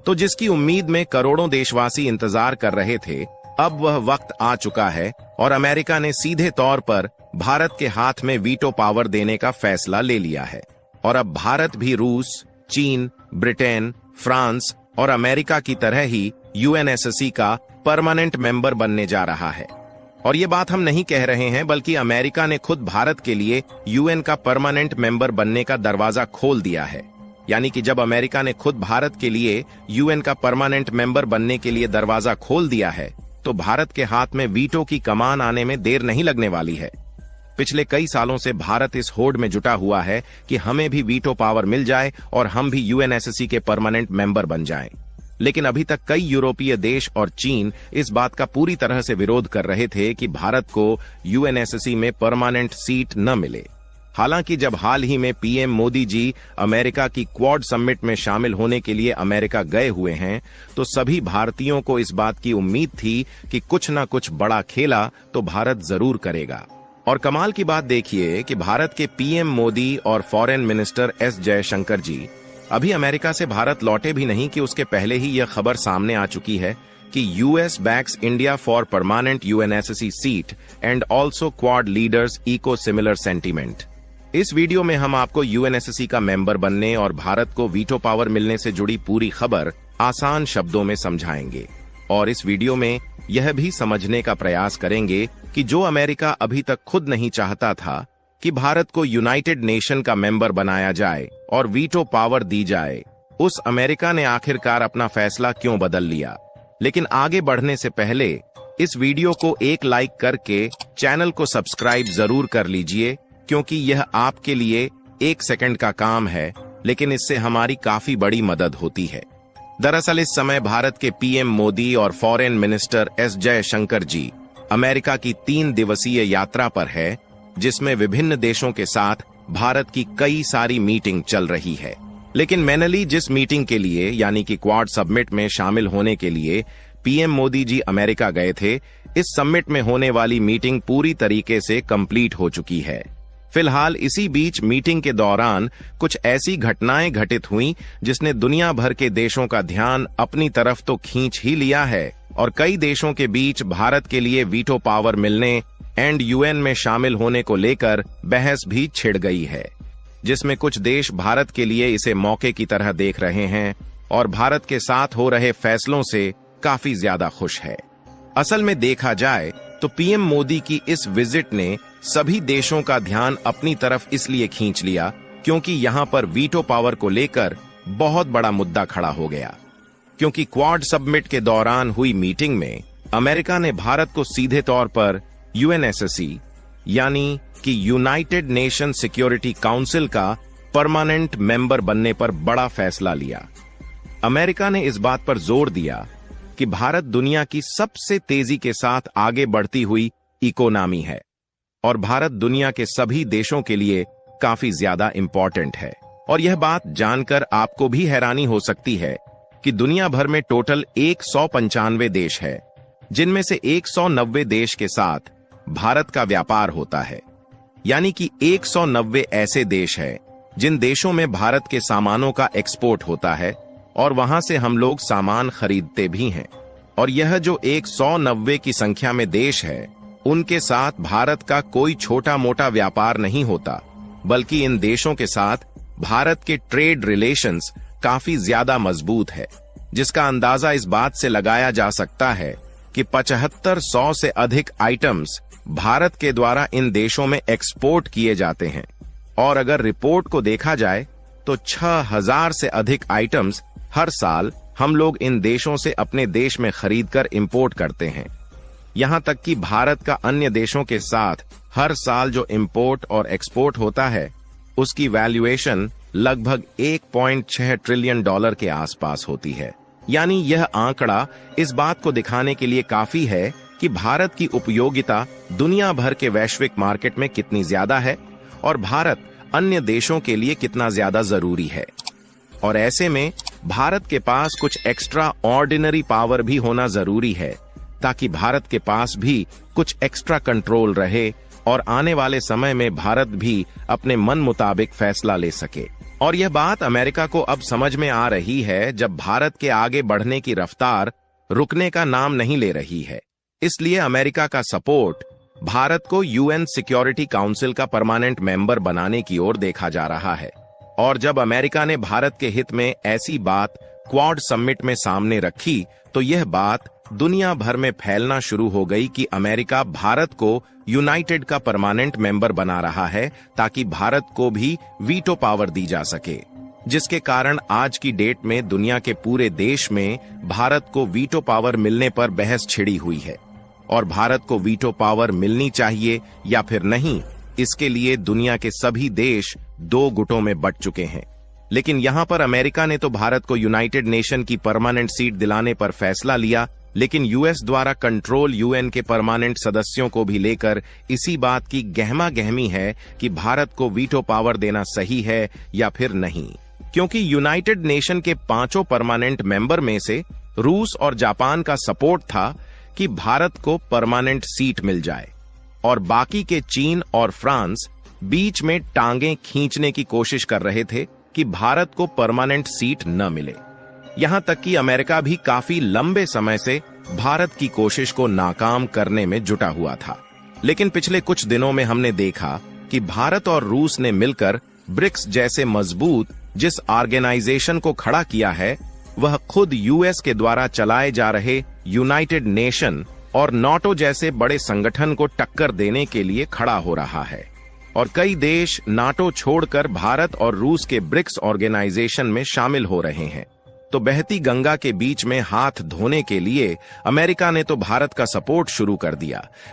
तो जिसकी उम्मीद में करोड़ों देशवासी इंतजार कर रहे थे, अब वह वक्त आ चुका है और अमेरिका ने सीधे तौर पर भारत के हाथ में वीटो पावर देने का फैसला ले लिया है। और अब भारत भी रूस, चीन, ब्रिटेन, फ्रांस और अमेरिका की तरह ही यूएनएससी का परमानेंट मेंबर बनने जा रहा है। और ये बात हम नहीं कह रहे हैं, बल्कि अमेरिका ने खुद भारत के लिए यूएन का परमानेंट मेंबर बनने का दरवाजा खोल दिया है। यानी कि जब अमेरिका ने खुद भारत के लिए यूएन का परमानेंट मेंबर बनने के लिए दरवाजा खोल दिया है, तो भारत के हाथ में वीटो की कमान आने में देर नहीं लगने वाली है। पिछले कई सालों से भारत इस होड़ में जुटा हुआ है कि हमें भी वीटो पावर मिल जाए और हम भी यूएनएससी के परमानेंट मेंबर बन जाएं। लेकिन अभी तक कई यूरोपीय देश और चीन इस बात का पूरी तरह से विरोध कर रहे थे कि भारत को यूएनएससी में परमानेंट सीट न मिले। हालांकि जब हाल ही में पीएम मोदी जी अमेरिका की क्वाड समिट में शामिल होने के लिए अमेरिका गए हुए हैं, तो सभी भारतीयों को इस बात की उम्मीद थी कि कुछ न कुछ बड़ा खेला तो भारत जरूर करेगा। और कमाल की बात देखिए कि भारत के पीएम मोदी और फॉरेन मिनिस्टर एस जयशंकर जी अभी अमेरिका से भारत लौटे भी नहीं कि उसके पहले ही यह खबर सामने आ चुकी है कि US backs India for permanent UNSC seat and also Quad leaders echo similar sentiment. इस वीडियो में हम आपको यूएनएससी का मेंबर बनने और भारत को वीटो पावर मिलने से जुड़ी पूरी खबर आसान शब्दों में समझाएंगे। और इस वीडियो में यह भी समझने का प्रयास करेंगे कि जो अमेरिका अभी तक खुद नहीं चाहता था कि भारत को यूनाइटेड नेशन का मेंबर बनाया जाए और वीटो पावर दी जाए, उस अमेरिका ने आखिरकार अपना फैसला क्यों बदल लिया। लेकिन आगे बढ़ने से पहले इस वीडियो को एक लाइक करके चैनल को सब्सक्राइब जरूर कर लीजिए, क्योंकि यह आपके लिए 1 सेकंड का काम है, लेकिन इससे हमारी काफी बड़ी मदद होती है। दरअसल इस समय भारत के पीएम मोदी और फॉरेन मिनिस्टर एस जयशंकर जी अमेरिका की 3 दिवसीय यात्रा पर है, जिसमें विभिन्न देशों के साथ भारत की कई सारी मीटिंग चल रही है। लेकिन मेनली जिस मीटिंग के लिए यानी कि क्वाड समिट में शामिल होने के लिए पीएम मोदी जी अमेरिका गए थे, इस समिट में होने वाली मीटिंग पूरी तरीके से कंप्लीट हो चुकी है। फिलहाल इसी बीच मीटिंग के दौरान कुछ ऐसी घटनाएं घटित हुई जिसने दुनिया भर के देशों का ध्यान अपनी तरफ तो खींच ही लिया है, और कई देशों के बीच भारत के लिए वीटो पावर मिलने एंड यूएन में शामिल होने को लेकर बहस भी छिड़ गई है, जिसमें कुछ देश भारत के लिए इसे मौके की तरह देख रहे हैं और भारत के साथ हो रहे फैसलों से काफी ज्यादा खुश है। असल में देखा जाए तो पीएम मोदी की इस विजिट ने सभी देशों का ध्यान अपनी तरफ इसलिए खींच लिया क्योंकि यहां पर वीटो पावर को लेकर बहुत बड़ा मुद्दा खड़ा हो गया। क्योंकि क्वाड समिट के दौरान हुई मीटिंग में अमेरिका ने भारत को सीधे तौर पर यूएनएससी यानी कि यूनाइटेड नेशन सिक्योरिटी काउंसिल का परमानेंट मेंबर बनने पर बड़ा फैसला लिया। अमेरिका ने इस बात पर जोर दिया कि भारत दुनिया की सबसे तेजी के साथ आगे बढ़ती हुई इकोनॉमी है और भारत दुनिया के सभी देशों के लिए काफी ज्यादा इंपॉर्टेंट है। और यह बात जानकर आपको भी हैरानी हो सकती है कि दुनिया भर में टोटल 195 देश है, जिनमें से 190 देश के साथ भारत का व्यापार होता है। यानी कि 190 ऐसे देश हैं जिन देशों में भारत के सामानों का एक्सपोर्ट होता है और वहां से हम लोग सामान खरीदते भी हैं। और यह जो 190 की संख्या में देश है, उनके साथ भारत का कोई छोटा मोटा व्यापार नहीं होता, बल्कि इन देशों के साथ भारत के ट्रेड रिलेशंस काफी ज्यादा मजबूत है, जिसका अंदाजा इस बात से लगाया जा सकता है कि 7500 से अधिक आइटम्स भारत के द्वारा इन देशों में एक्सपोर्ट किए जाते हैं। और अगर रिपोर्ट को देखा जाए तो 6000 से अधिक आइटम्स हर साल हम लोग इन देशों से अपने देश में खरीदकर इंपोर्ट करते हैं। यहां तक कि भारत का अन्य देशों के साथ हर साल जो इंपोर्ट और एक्सपोर्ट होता है, उसकी वैल्यूएशन लगभग 1.6 ट्रिलियन डॉलर के आसपास होती है। यानी यह आंकड़ा इस बात को दिखाने के लिए काफी है कि भारत की उपयोगिता दुनिया भर के वैश्विक मार्केट में कितनी ज्यादा है और भारत अन्य देशों के लिए कितना ज्यादा जरूरी है। और ऐसे में भारत के पास कुछ एक्स्ट्रा ऑर्डिनरी पावर भी होना जरूरी है, ताकि भारत के पास भी कुछ एक्स्ट्रा कंट्रोल रहे और आने वाले समय में भारत भी अपने मन मुताबिक फैसला ले सके। और यह बात अमेरिका को अब समझ में आ रही है, जब भारत के आगे बढ़ने की रफ्तार रुकने का नाम नहीं ले रही है। इसलिए अमेरिका का सपोर्ट भारत को यूएन सिक्योरिटी काउंसिल का परमानेंट मेंबर बनाने की ओर देखा जा रहा है। और जब अमेरिका ने भारत के हित में ऐसी बात क्वाड समिट में सामने रखी, तो यह बात दुनिया भर में फैलना शुरू हो गई कि अमेरिका भारत को यूनाइटेड का परमानेंट मेंबर बना रहा है, ताकि भारत को भी वीटो पावर दी जा सके, जिसके कारण आज की डेट में दुनिया के पूरे देश में भारत को वीटो पावर मिलने पर बहस छिड़ी हुई है। और भारत को वीटो पावर मिलनी चाहिए या फिर नहीं, इसके लिए दुनिया के सभी देश दो गुटों में बंट चुके हैं। लेकिन यहां पर अमेरिका ने तो भारत को यूनाइटेड नेशन की परमानेंट सीट दिलाने पर फैसला लिया, लेकिन यूएस द्वारा कंट्रोल यूएन के परमानेंट सदस्यों को भी लेकर इसी बात की गहमा गहमी है कि भारत को वीटो पावर देना सही है या फिर नहीं। क्योंकि यूनाइटेड नेशन के 5 परमानेंट मेंबर में से रूस और जापान का सपोर्ट था कि भारत को परमानेंट सीट मिल जाए, और बाकी के चीन और फ्रांस बीच में टांगें खींचने की कोशिश कर रहे थे कि भारत को परमानेंट सीट न मिले। यहां तक कि अमेरिका भी काफी लंबे समय से भारत की कोशिश को नाकाम करने में जुटा हुआ था। लेकिन पिछले कुछ दिनों में हमने देखा कि भारत और रूस ने मिलकर ब्रिक्स जैसे मजबूत जिस ऑर्गेनाइजेशन को खड़ा किया है, वह खुद यूएस के द्वारा चलाए जा रहे यूनाइटेड नेशन और नाटो जैसे बड़े संगठन को टक्कर देने के लिए खड़ा हो रहा है। और कई देश नाटो छोड़कर भारत और रूस के ब्रिक्स ऑर्गेनाइजेशन में शामिल हो रहे हैं। तो बहती गंगा के बीच में हाथ धोने के लिए अमेरिका ने तो भारत का सपोर्ट शुरू कर दिया,